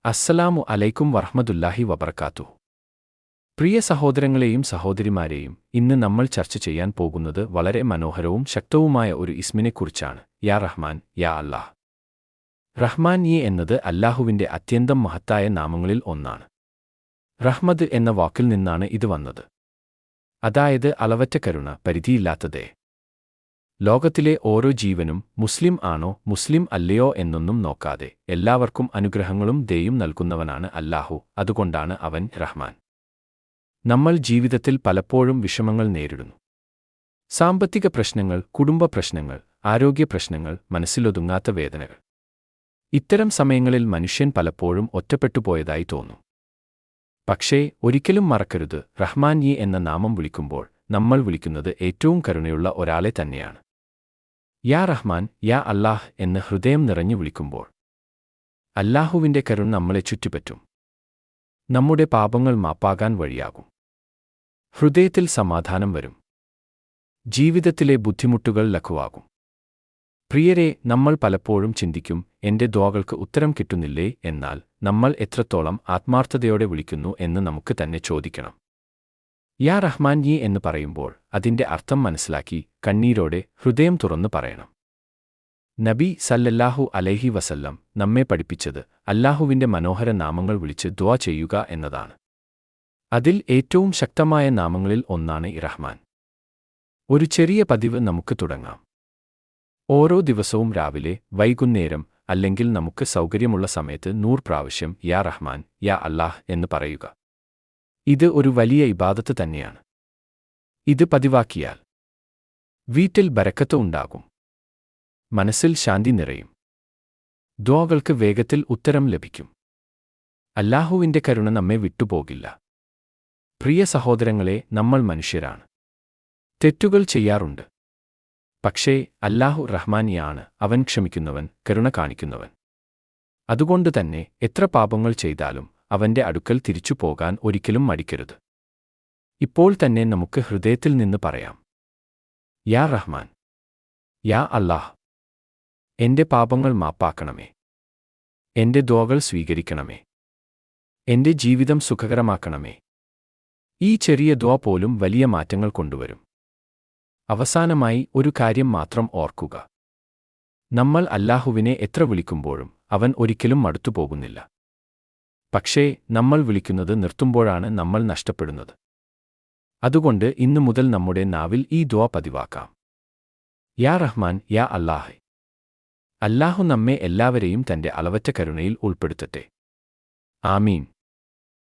അസ്സലാമു അലൈക്കും വറഹ്മത്തുള്ളാഹി വബറകാതുഹു. പ്രിയ സഹോദരങ്ങളെയും സഹോദരിമാരെയും, ഇന്ന് നമ്മൾ ചർച്ച ചെയ്യാൻ പോകുന്നത് വളരെ മനോഹരവും ശക്തവുമായ ഒരു ഇസ്മിനെക്കുറിച്ചാണ്. യാ റഹ്മാൻ, യാ അല്ലാഹ്. റഹ്മാൻ എന്നത് അല്ലാഹുവിന്റെ അത്യന്തം മഹത്തായ നാമങ്ങളിൽ ഒന്നാണ്. റഹ്മത്ത് എന്ന വാക്കിൽ നിന്നാണ് ഇത് വന്നത്. അതായത് അളവറ്റ കരുണ, പരിധിയില്ലാത്ത ദയ. ലോകത്തിലെ ഓരോ ജീവനും മുസ്ലിം ആണോ മുസ്ലിം അല്ലയോ എന്നൊന്നും നോക്കാതെ എല്ലാവർക്കും അനുഗ്രഹങ്ങളും ദയയും നൽകുന്നവനാണ് അല്ലാഹു. അതുകൊണ്ടാണ് അവൻ റഹ്മാൻ. നമ്മൾ ജീവിതത്തിൽ പലപ്പോഴും വിഷമങ്ങൾ നേരിടുന്നു. സാമ്പത്തിക പ്രശ്നങ്ങൾ, കുടുംബ പ്രശ്നങ്ങൾ, ആരോഗ്യ പ്രശ്നങ്ങൾ, മനസ്സിലൊതുങ്ങാത്ത വേദനകൾ. ഇത്തരം സമയങ്ങളിൽ മനുഷ്യൻ പലപ്പോഴും ഒറ്റപ്പെട്ടുപോയതായി തോന്നും. പക്ഷേ ഒരിക്കലും മറക്കരുത്, റഹ്മാൻ എന്ന നാമം വിളിക്കുമ്പോൾ നമ്മൾ വിളിക്കുന്നത് ഏറ്റവും കരുണയുള്ള ഒരാളെ തന്നെയാണ്. യാ റഹ്മാൻ, യാ അല്ലാഹ് എന്ന് ഹൃദയം നിറഞ്ഞു വിളിക്കുമ്പോൾ അല്ലാഹുവിന്റെ കരുണ നമ്മളെ ചുറ്റിപ്പറ്റും. നമ്മുടെ പാപങ്ങൾ മാപ്പാകാൻ വഴിയാകും. ഹൃദയത്തിൽ സമാധാനം വരും. ജീവിതത്തിലെ ബുദ്ധിമുട്ടുകൾ ലഘുവാകും. പ്രിയരെ, നമ്മൾ പലപ്പോഴും ചിന്തിക്കും, എന്റെ ദുആകൾക്ക് ഉത്തരം കിട്ടുന്നില്ലേ? എന്നാൽ നമ്മൾ എത്രത്തോളം ആത്മാർത്ഥതയോടെ വിളിക്കുന്നു എന്ന് നമുക്ക് തന്നെ ചോദിക്കണം. യാ റഹ്മാൻ എന്ന് പറയുമ്പോൾ അതിന്റെ അർത്ഥം മനസ്സിലാക്കി കണ്ണീരോടെ ഹൃദയം തുറന്നു പറയണം. നബി സല്ലല്ലാഹു അലൈഹി വസല്ലം നമ്മെ പഠിപ്പിച്ചത് അല്ലാഹുവിന്റെ മനോഹര നാമങ്ങൾ വിളിച്ച് ദുആ ചെയ്യുക എന്നതാണ്. അതിൽ ഏറ്റവും ശക്തമായ നാമങ്ങളിൽ ഒന്നാണ് റഹ്മാൻ. ഒരു ചെറിയ പതിവ് നമുക്ക് തുടങ്ങാം. ഓരോ ദിവസവും രാവിലെ, വൈകുന്നേരം അല്ലെങ്കിൽ നമുക്ക് സൗകര്യമുള്ള സമയത്ത് 100 പ്രാവശ്യം യാ റഹ്മാൻ, യാ അല്ലാഹ് എന്ന് പറയുക. ഇത് ഒരു വലിയ ഇബാദത്ത് തന്നെയാണ്. ഇത് പതിവാക്കിയാൽ വീട്ടിൽ ബറക്കത്ത് ഉണ്ടാകും. മനസ്സിൽ ശാന്തി നിറയും. ദുആകൾക്ക് വേഗത്തിൽ ഉത്തരം ലഭിക്കും. അല്ലാഹുവിന്റെ കരുണ നമ്മെ വിട്ടുപോകില്ല. പ്രിയ സഹോദരങ്ങളെ, നമ്മൾ മനുഷ്യരാണ്. തെറ്റുകൾ ചെയ്യാറുണ്ട്. പക്ഷേ അല്ലാഹു റഹ്മാനിയാണ്. അവൻ ക്ഷമിക്കുന്നവൻ, കരുണ കാണിക്കുന്നവൻ. അതുകൊണ്ട് തന്നെ എത്ര പാപങ്ങൾ ചെയ്താലും അവന്റെ അടുക്കൽ തിരിച്ചു പോകാൻ ഒരിക്കലും മടിക്കരുത്. ഇപ്പോൾ തന്നെ നമുക്ക് ഹൃദയത്തിൽ നിന്ന് പറയാം, യാ റഹ്മാൻ, യാ അല്ലാഹ്, എന്റെ പാപങ്ങൾ മാപ്പാക്കണമേ. എന്റെ ദുആകൾ സ്വീകരിക്കണമേ. എന്റെ ജീവിതം സുഖകരമാക്കണമേ. ഈ ചെറിയ ദുആ പോലും വലിയ മാറ്റങ്ങൾ കൊണ്ടുവരും. അവസാനമായി ഒരു കാര്യം മാത്രം ഓർക്കുക. നമ്മൾ അല്ലാഹുവിനെ എത്ര വിളിക്കുമ്പോഴും അവൻ ഒരിക്കലും മടുത്തുപോകുന്നില്ല. പക്ഷേ നമ്മൾ വിളിക്കുന്നത് നിർത്തുമ്പോഴാണ് നമ്മൾ നഷ്ടപ്പെടുന്നത്. അതുകൊണ്ട് ഇന്നു മുതൽ നമ്മുടെ നാവിൽ ഈ ദുആ പതിവാക്കാം. യാ റഹ്മാൻ, യാ അല്ലാഹ്. അല്ലാഹു നമ്മെ എല്ലാവരെയും തന്റെ അളവറ്റ കരുണയിൽ ഉൾപ്പെടുത്തട്ടെ. ആമീൻ.